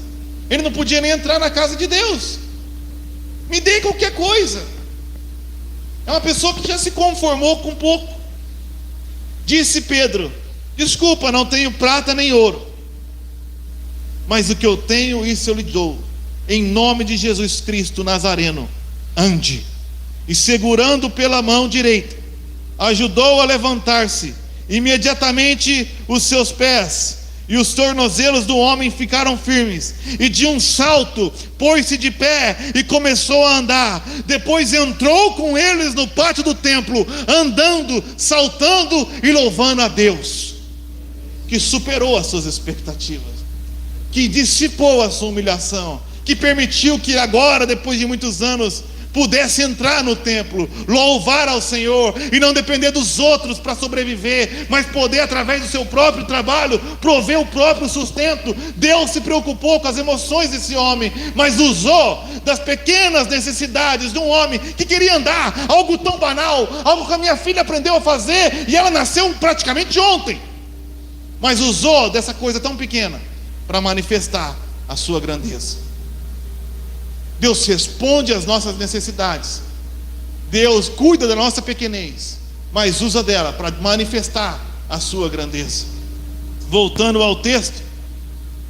A: Ele não podia nem entrar na casa de Deus. Me dê qualquer coisa. É uma pessoa que já se conformou com pouco. Disse Pedro: desculpa, não tenho prata nem ouro, mas o que eu tenho, isso eu lhe dou. Em nome de Jesus Cristo Nazareno, ande. E segurando pela mão direita, ajudou a levantar-se. Imediatamente os seus pés e os tornozelos do homem ficaram firmes, e de um salto pôs-se de pé e começou a andar. Depois entrou com eles no pátio do templo, andando, saltando e louvando a Deus, que superou as suas expectativas, que dissipou a sua humilhação, que permitiu que agora, depois de muitos anos, pudesse entrar no templo, louvar ao Senhor e não depender dos outros para sobreviver, mas poder, através do seu próprio trabalho, prover o próprio sustento. Deus se preocupou com as emoções desse homem, mas usou das pequenas necessidades de um homem que queria andar, algo tão banal, algo que a minha filha aprendeu a fazer e ela nasceu praticamente ontem, mas usou dessa coisa tão pequena para manifestar a sua grandeza. Deus responde às nossas necessidades. Deus cuida da nossa pequenez, mas usa dela para manifestar a sua grandeza. Voltando ao texto,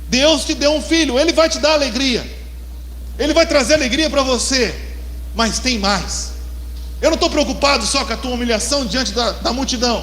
A: Deus te deu um filho, Ele vai te dar alegria, Ele vai trazer alegria para você, mas tem mais. Eu não estou preocupado só com a tua humilhação diante da multidão.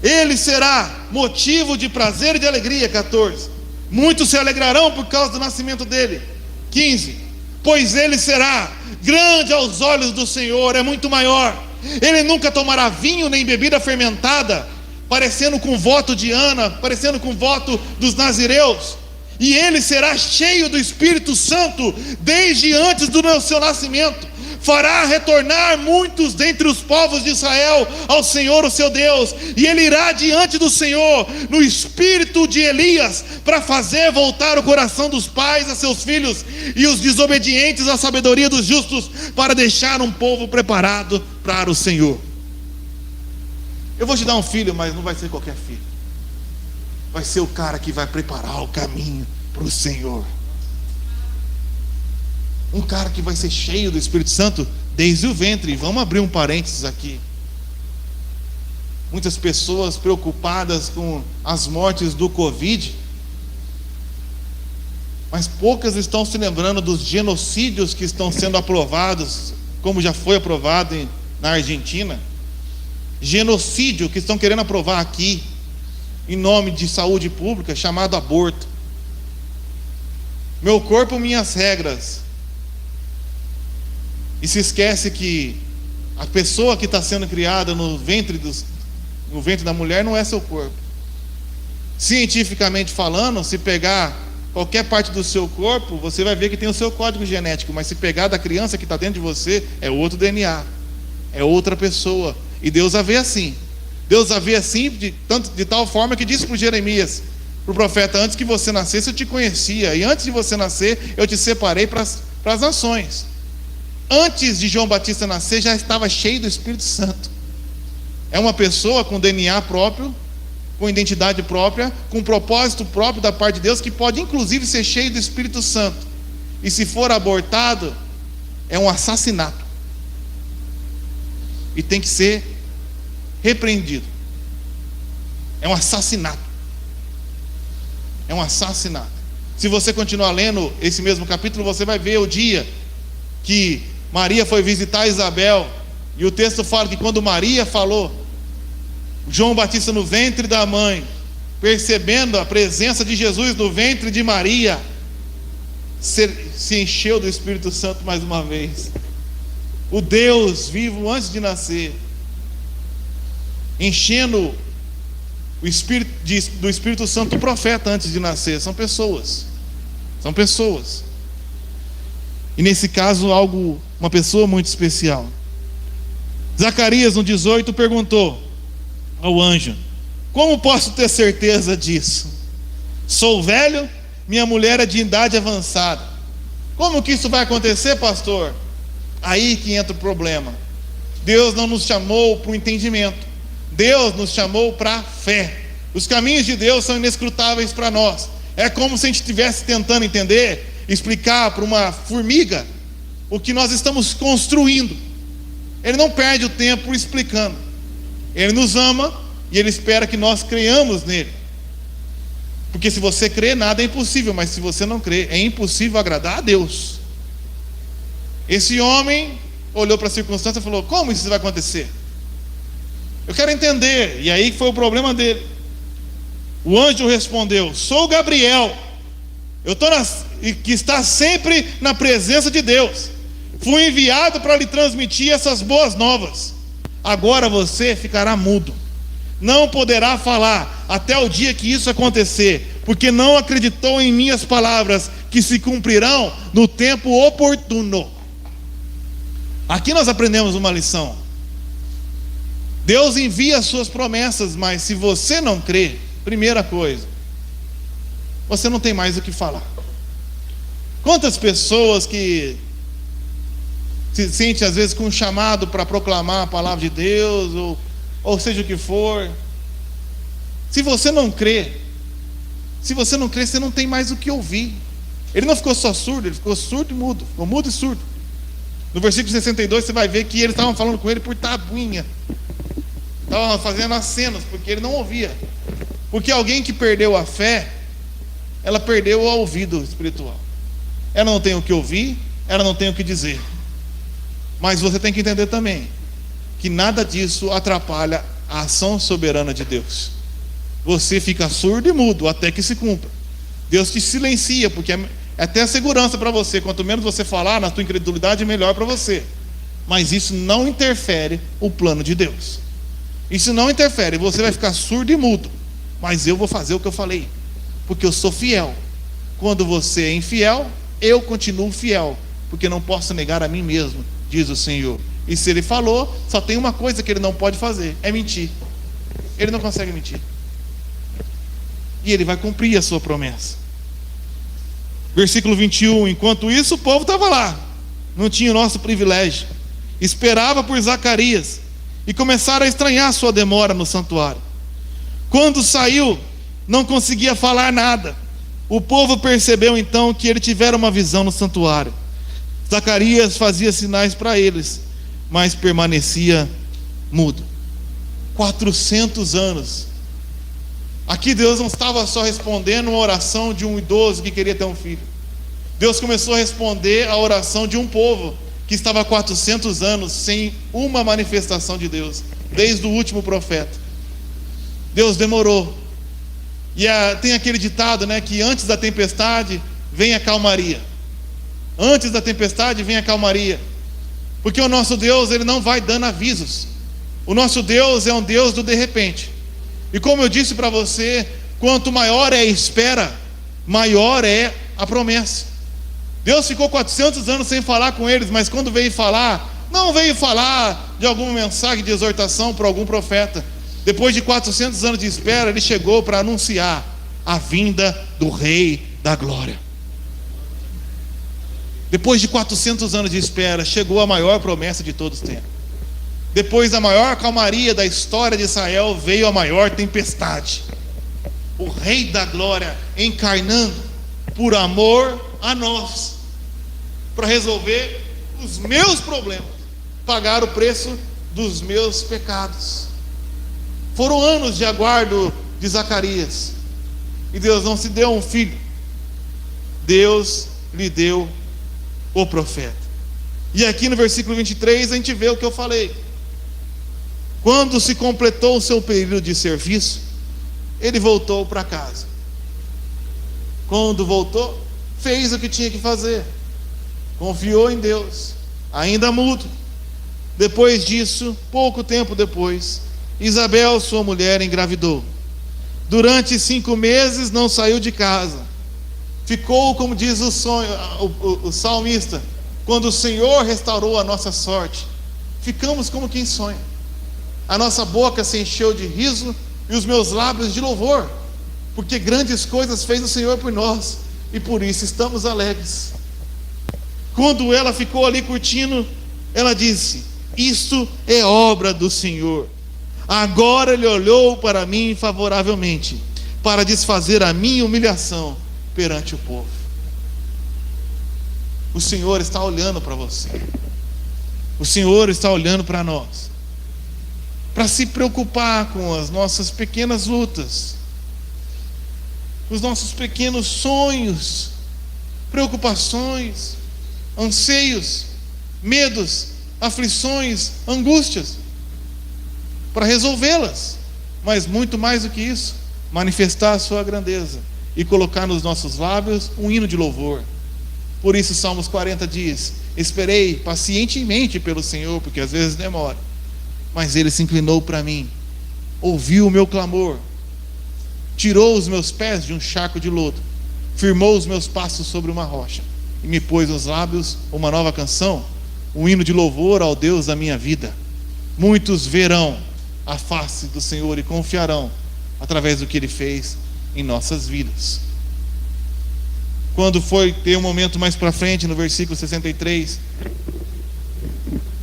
A: Ele será motivo de prazer e de alegria. 14. Muitos se alegrarão por causa do nascimento dele. 15. Pois ele será grande aos olhos do Senhor, é muito maior. Ele nunca tomará vinho nem bebida fermentada, parecendo com o voto de Ana, parecendo com o voto dos nazireus. E ele será cheio do Espírito Santo desde antes do seu nascimento. Fará retornar muitos dentre os povos de Israel ao Senhor o seu Deus, e ele irá diante do Senhor no espírito de Elias, para fazer voltar o coração dos pais a seus filhos, e os desobedientes à sabedoria dos justos, para deixar um povo preparado para o Senhor. Eu vou te dar um filho, mas não vai ser qualquer filho. Vai ser o cara que vai preparar o caminho para o Senhor. Um cara que vai ser cheio do Espírito Santo desde o ventre. Vamos abrir um parênteses aqui. Muitas pessoas preocupadas com as mortes do Covid, mas poucas estão se lembrando dos genocídios que estão sendo aprovados, como já foi aprovado na Argentina. Genocídio que estão querendo aprovar aqui. em nome de saúde pública, chamado aborto. Meu corpo, minhas regras. E se esquece que a pessoa que está sendo criada no ventre da mulher não é seu corpo. Cientificamente falando, se pegar qualquer parte do seu corpo, você vai ver que tem o seu código genético, mas se pegar da criança que está dentro de você, é outro DNA, é outra pessoa. E Deus a vê assim. Deus a vê assim de tal forma que disse para Jeremias, para o profeta: antes que você nascesse eu te conhecia, e antes de você nascer eu te separei para as nações. Antes de João Batista nascer já estava cheio do Espírito Santo. É uma pessoa com DNA próprio, com identidade própria, com propósito próprio da parte de Deus, que pode inclusive ser cheio do Espírito Santo. E se for abortado, é um assassinato. E tem que ser repreendido. É um assassinato. É um assassinato. Se você continuar lendo esse mesmo capítulo, você vai ver o dia que Maria foi visitar Isabel. E o texto fala que quando Maria falou, João Batista no ventre da mãe, percebendo a presença de Jesus no ventre de Maria, se encheu do Espírito Santo mais uma vez. O Deus vivo antes de nascer, enchendo do Espírito Santo o profeta antes de nascer. São pessoas. E nesse caso, uma pessoa muito especial. Zacarias, no 18, perguntou ao anjo: como posso ter certeza disso? Sou velho, minha mulher é de idade avançada. Como que isso vai acontecer, pastor? Aí que entra o problema. Deus não nos chamou para o entendimento, Deus nos chamou para a fé. Os caminhos de Deus são inescrutáveis para nós. É como se a gente estivesse tentando entender, explicar para uma formiga o que nós estamos construindo. Ele não perde o tempo explicando. Ele nos ama e Ele espera que nós creiamos nele. Porque se você crê, nada é impossível. Mas se você não crê, é impossível agradar a Deus. Esse homem olhou para a circunstância e falou: como isso vai acontecer? Eu quero entender. E aí foi o problema dele. O anjo respondeu: sou Gabriel, que está sempre na presença de Deus. Fui enviado para lhe transmitir essas boas novas. Agora você ficará mudo, não poderá falar até o dia que isso acontecer, porque não acreditou em minhas palavras, que se cumprirão no tempo oportuno. Aqui nós aprendemos uma lição. Deus envia as suas promessas, mas se você não crê, primeira coisa, você não tem mais o que falar. Quantas pessoas que se sentem às vezes com um chamado para proclamar a palavra de Deus, ou seja o que for, se você não crê, você não tem mais o que ouvir. Ele não ficou só surdo, ele ficou surdo e mudo, ficou mudo e surdo. No versículo 62 você vai ver que eles estavam falando com ele por tabuinha, estavam fazendo acenos, porque ele não ouvia. Porque alguém que perdeu a fé, ela perdeu o ouvido espiritual. Ela não tem o que ouvir, ela não tem o que dizer. Mas você tem que entender também que nada disso atrapalha a ação soberana de Deus. Você fica surdo e mudo até que se cumpra. Deus te silencia, porque é até a segurança para você. Quanto menos você falar na tua incredulidade, melhor para você. Mas isso não interfere o plano de Deus. Isso não interfere. Você vai ficar surdo e mudo, mas eu vou fazer o que eu falei, porque eu sou fiel. Quando você é infiel, eu continuo fiel, porque não posso negar a mim mesmo, diz o Senhor. E se Ele falou, só tem uma coisa que Ele não pode fazer: é mentir. Ele não consegue mentir. E Ele vai cumprir a sua promessa. Versículo 21, enquanto isso o povo estava lá, não tinha o nosso privilégio, esperava por Zacarias, e começaram a estranhar sua demora no santuário. Quando saiu, não conseguia falar nada. O povo percebeu então que ele tivera uma visão no santuário. Zacarias fazia sinais para eles, mas permanecia mudo. 400 anos. Aqui Deus não estava só respondendo uma oração de um idoso que queria ter um filho. Deus começou a responder a oração de um povo que estava há 400 anos sem uma manifestação de Deus, desde o último profeta. Deus demorou, Tem aquele ditado, né, que antes da tempestade vem a calmaria. Antes da tempestade vem a calmaria. Porque o nosso Deus, Ele não vai dando avisos. O nosso Deus é um Deus do de repente. E como eu disse para você, quanto maior é a espera, maior é a promessa. Deus ficou 400 anos sem falar com eles, mas quando veio falar, não veio falar de alguma mensagem de exortação para algum profeta. Depois de 400 anos de espera, Ele chegou para anunciar a vinda do Rei da Glória. Depois de 400 anos de espera, chegou a maior promessa de todos os tempos. Depois da maior calmaria da história de Israel, veio a maior tempestade. O Rei da Glória encarnando por amor a nós, para resolver os meus problemas, pagar o preço dos meus pecados. Foram anos de aguardo de Zacarias, e Deus não se deu um filho, Deus lhe deu o profeta. E aqui no versículo 23 a gente vê o que eu falei. Quando se completou o seu período de serviço, ele voltou para casa. Quando voltou, fez o que tinha que fazer, confiou em Deus, ainda mudo. Depois disso, pouco tempo depois, Isabel, sua mulher, engravidou. Durante 5 meses não saiu de casa. Ficou, como diz o salmista, quando o Senhor restaurou a nossa sorte, ficamos como quem sonha. A nossa boca se encheu de riso e os meus lábios de louvor, porque grandes coisas fez o Senhor por nós, e por isso estamos alegres. Quando ela ficou ali curtindo, ela disse: isto é obra do Senhor. Agora Ele olhou para mim favoravelmente, para desfazer a minha humilhação perante o povo. O Senhor está olhando para você. O Senhor está olhando para nós, para se preocupar com as nossas pequenas lutas, os nossos pequenos sonhos, preocupações, anseios, medos, aflições, angústias, para resolvê-las. Mas muito mais do que isso, manifestar a sua grandeza e colocar nos nossos lábios um hino de louvor. Por isso Salmos 40 diz: esperei pacientemente pelo Senhor, porque às vezes demora, mas Ele se inclinou para mim, ouviu o meu clamor, tirou os meus pés de um charco de lodo, firmou os meus passos sobre uma rocha, e me pôs nos lábios uma nova canção, um hino de louvor ao Deus da minha vida. Muitos verão a face do Senhor e confiarão através do que Ele fez em nossas vidas. Quando foi ter um momento mais para frente, no versículo 63,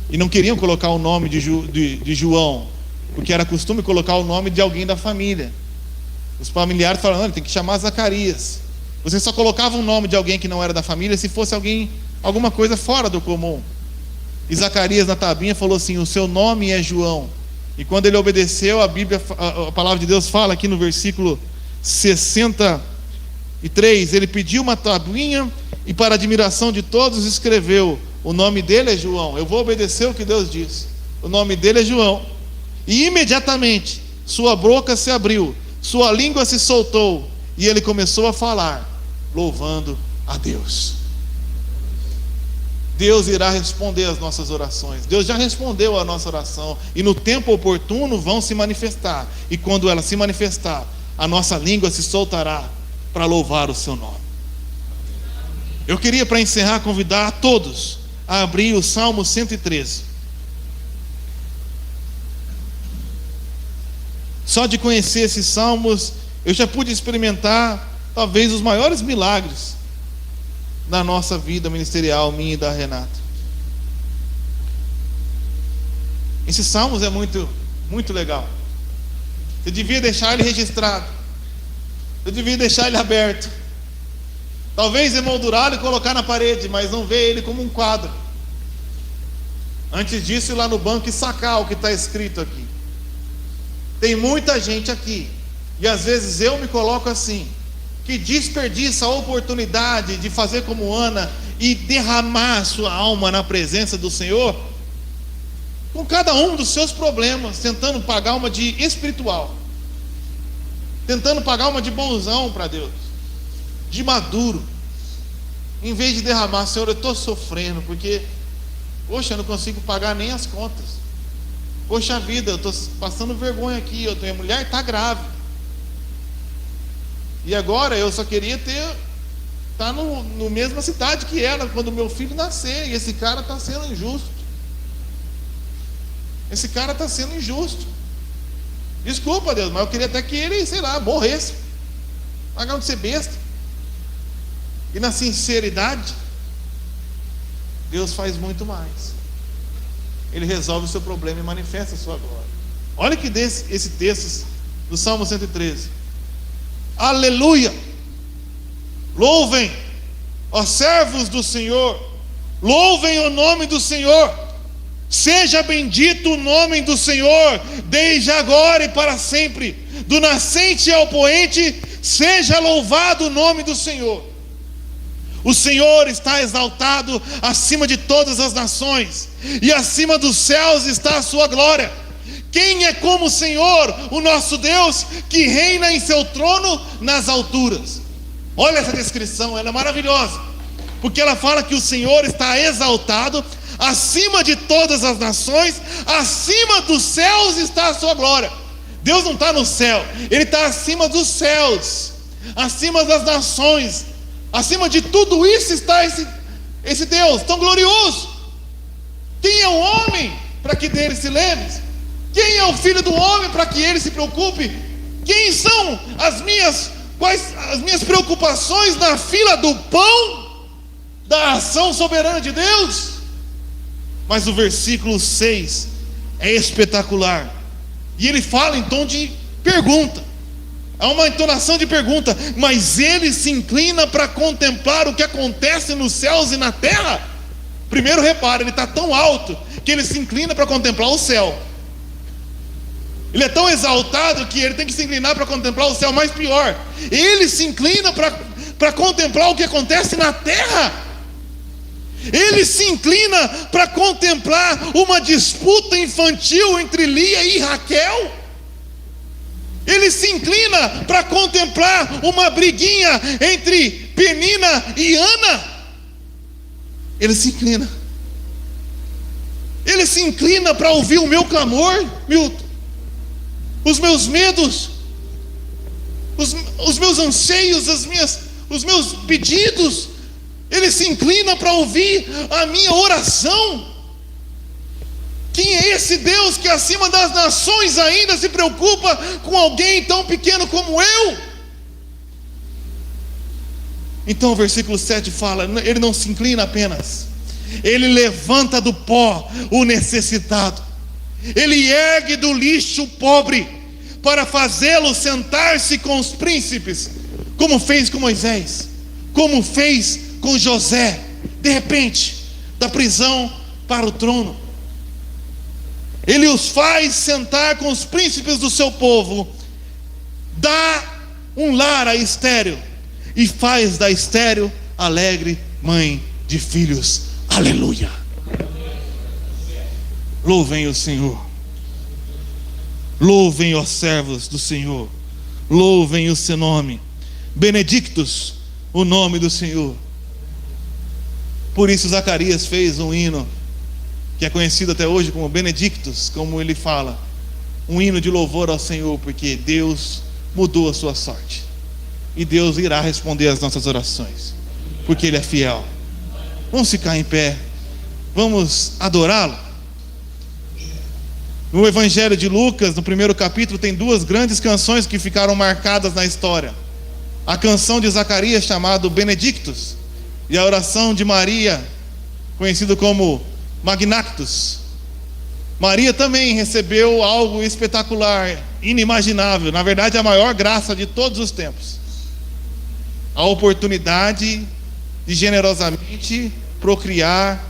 A: e não queriam colocar o nome de João, porque era costume colocar o nome de alguém da família. Os familiares falaram: não, ele tem que chamar Zacarias. Você só colocava o nome de alguém que não era da família se fosse alguma coisa fora do comum. E Zacarias, na tabinha, falou assim: o seu nome é João. E quando ele obedeceu, a palavra de Deus fala aqui no versículo 63, ele pediu uma tabuinha e, para admiração de todos, escreveu: o nome dele é João. Eu vou obedecer o que Deus disse. O nome dele é João. E imediatamente sua boca se abriu, sua língua se soltou, e ele começou a falar, louvando a Deus. Deus irá responder às nossas orações. Deus já respondeu à nossa oração, e no tempo oportuno vão se manifestar. E quando ela se manifestar, a nossa língua se soltará para louvar o seu nome. Eu queria, para encerrar, convidar a todos a abrir o Salmo 113. Só de conhecer esses salmos, eu já pude experimentar talvez os maiores milagres na nossa vida ministerial, minha e da Renata. Esses salmos é muito, muito legal. Você devia deixar ele registrado. Eu devia deixar ele aberto. Talvez emoldurá-lo e colocar na parede, mas não ver ele como um quadro. Antes disso, ir lá no banco e sacar o que está escrito aqui. Tem muita gente aqui, e às vezes eu me coloco assim, que desperdiça a oportunidade de fazer como Ana e derramar a sua alma na presença do Senhor, com cada um dos seus problemas, tentando pagar uma de espiritual. tentando pagar uma de bonzão para Deus, de maduro, em vez de derramar: Senhor, eu estou sofrendo, porque, poxa, eu não consigo pagar nem as contas. Poxa vida, eu estou passando vergonha aqui, minha mulher está grávida. E agora eu só queria estar no mesma cidade que ela, quando meu filho nascer, e esse cara está sendo injusto. Esse cara está sendo injusto. Desculpa, Deus, mas eu queria até que ele, sei lá, morresse. Pagar de ser besta. E na sinceridade, Deus faz muito mais. Ele resolve o seu problema e manifesta a sua glória. Olha que esse texto do Salmo 113. Aleluia! Louvem, ó servos do Senhor, louvem o nome do Senhor. Seja bendito o nome do Senhor, desde agora e para sempre. Do nascente ao poente, seja louvado o nome do Senhor. O Senhor está exaltado acima de todas as nações, e acima dos céus está a sua glória. Quem é como o Senhor, o nosso Deus, que reina em seu trono nas alturas? Olha essa descrição, ela é maravilhosa, porque ela fala que o Senhor está exaltado acima de todas as nações, acima dos céus está a sua glória. Deus não está no céu, Ele está acima dos céus, acima das nações, acima de tudo isso está esse Deus tão glorioso. Quem é o homem para que dele se lembre? Quem é o filho do homem para que ele se preocupe? Quem são quais as minhas preocupações na fila do pão da ação soberana de Deus? Mas o versículo 6 é espetacular, e ele fala em tom de pergunta. Há uma entonação de pergunta: mas ele se inclina para contemplar o que acontece nos céus e na terra? Primeiro repara, ele está tão alto que ele se inclina para contemplar o céu. Ele é tão exaltado que ele tem que se inclinar para contemplar o céu. Mais pior, ele se inclina para contemplar o que acontece na terra. Ele se inclina para contemplar uma disputa infantil entre Lia e Raquel. Ele se inclina para contemplar uma briguinha entre Penina e Ana. Ele se inclina. Ele se inclina para ouvir o meu clamor, Milton, os meus medos, os meus anseios, os meus pedidos. Ele se inclina para ouvir a minha oração. Quem é esse Deus que acima das nações ainda se preocupa com alguém tão pequeno como eu? Então o versículo 7 fala: ele não se inclina apenas, ele levanta do pó o necessitado, ele ergue do lixo o pobre, para fazê-lo sentar-se com os príncipes, como fez com Moisés, como fez com José, de repente, da prisão para o trono. Ele os faz sentar com os príncipes do seu povo, dá um lar a estéril, e faz da estéril alegre mãe de filhos. Aleluia! Louvem o Senhor, louvem os servos do Senhor, louvem o seu nome, benedictus o nome do Senhor. Por isso Zacarias fez um hino que é conhecido até hoje como Benedictus, como ele fala, um hino de louvor ao Senhor, porque Deus mudou a sua sorte, e Deus irá responder às nossas orações, porque Ele é fiel. Vamos ficar em pé, vamos adorá-lo. No Evangelho de Lucas, no primeiro capítulo, tem duas grandes canções que ficaram marcadas na história: a canção de Zacarias, chamada Benedictus, e a oração de Maria, conhecido como Magnactus. Maria também recebeu algo espetacular, inimaginável, na verdade a maior graça de todos os tempos: a oportunidade de generosamente procriar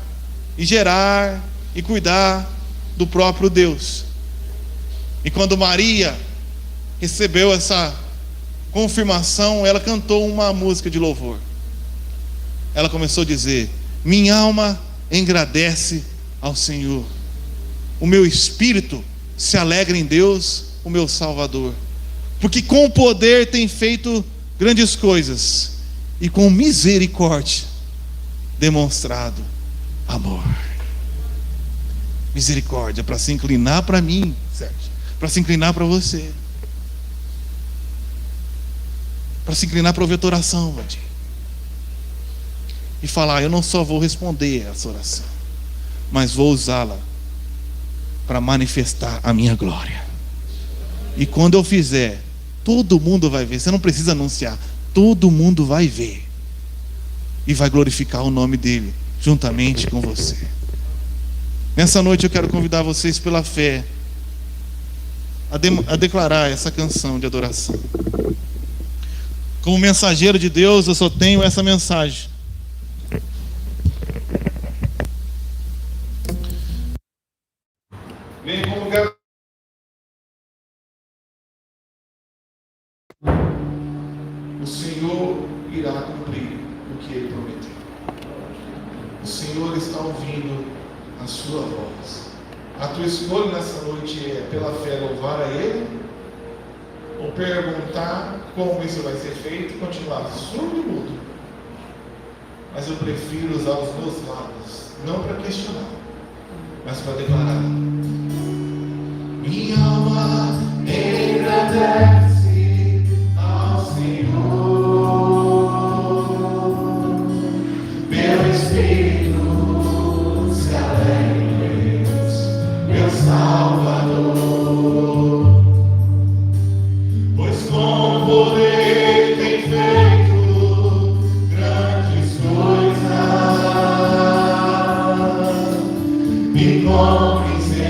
A: e gerar e cuidar do próprio Deus. E quando Maria recebeu essa confirmação, ela cantou uma música de louvor. Ela começou a dizer: minha alma engrandece ao Senhor, o meu espírito se alegra em Deus, o meu Salvador, porque com poder tem feito grandes coisas, e com misericórdia demonstrado amor. Misericórdia para se inclinar para mim, certo? Para se inclinar para você, para se inclinar para ouvir a tua oração, Vadir, e falar: eu não só vou responder essa oração, mas vou usá-la para manifestar a minha glória. E quando eu fizer, todo mundo vai ver. Você não precisa anunciar, todo mundo vai ver e vai glorificar o nome dele juntamente com você. Nessa noite eu quero convidar vocês pela fé a declarar essa canção de adoração. Como mensageiro de Deus, eu só tenho essa mensagem: vem como lugar. O Senhor irá cumprir o que Ele prometeu. O Senhor está ouvindo a sua voz. A tua escolha nessa noite é, pela fé, louvar a Ele, ou perguntar como isso vai ser feito e continuar surdo e mudo. Mas eu prefiro usar os meus lábios, não para questionar, mas para declarar. Minha alma engrandece ao Senhor, meu espírito se alegra em Deus, meu Salvador, pois com poder tem feito grandes coisas, e com misericórdia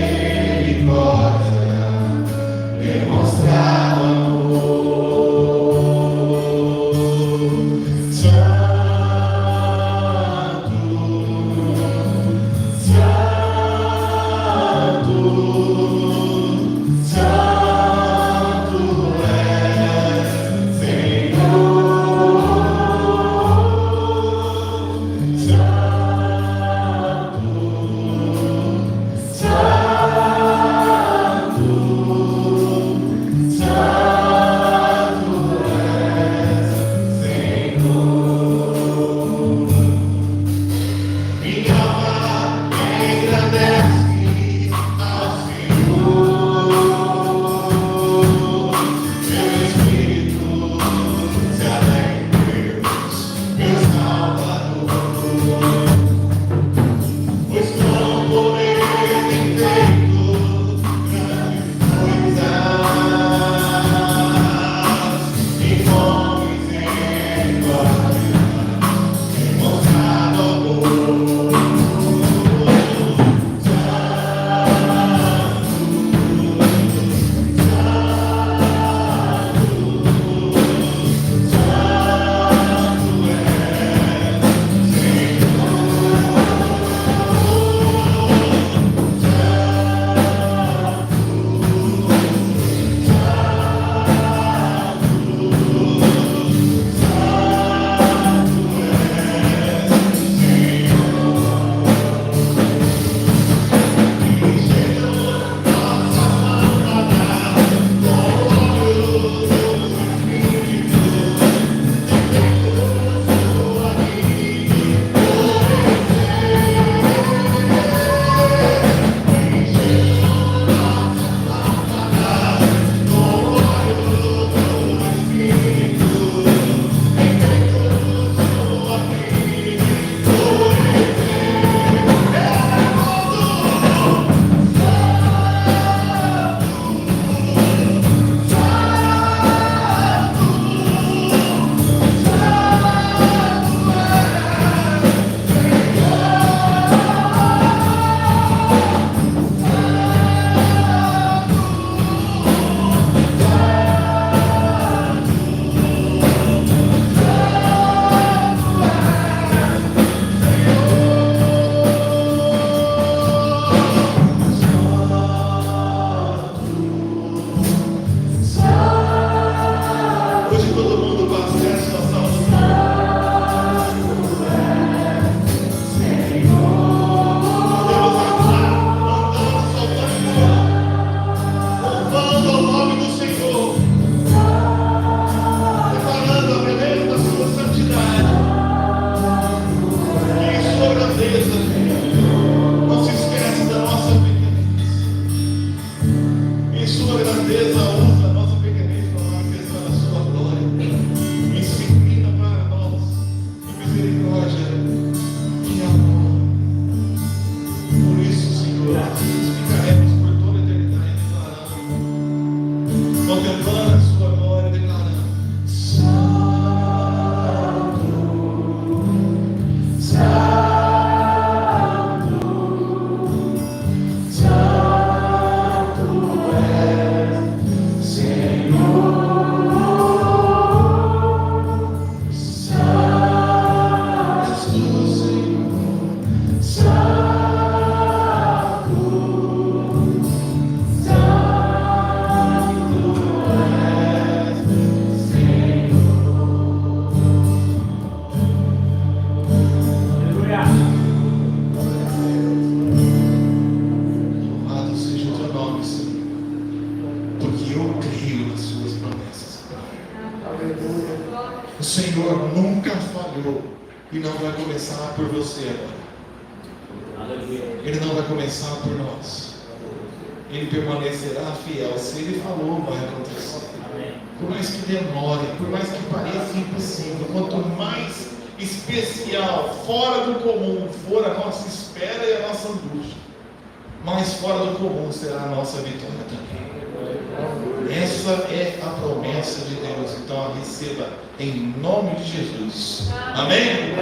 A: O Senhor nunca falhou e não vai começar por você agora. Ele não vai começar por nós. Ele permanecerá fiel. Se Ele falou, vai acontecer. Por mais que demore, por mais que pareça impossível, quanto mais especial, fora do comum for a nossa espera e a nossa angústia, mais fora do comum será a nossa vitória também. Essa é a promessa de Deus. Então receba em nome de Jesus. Amém?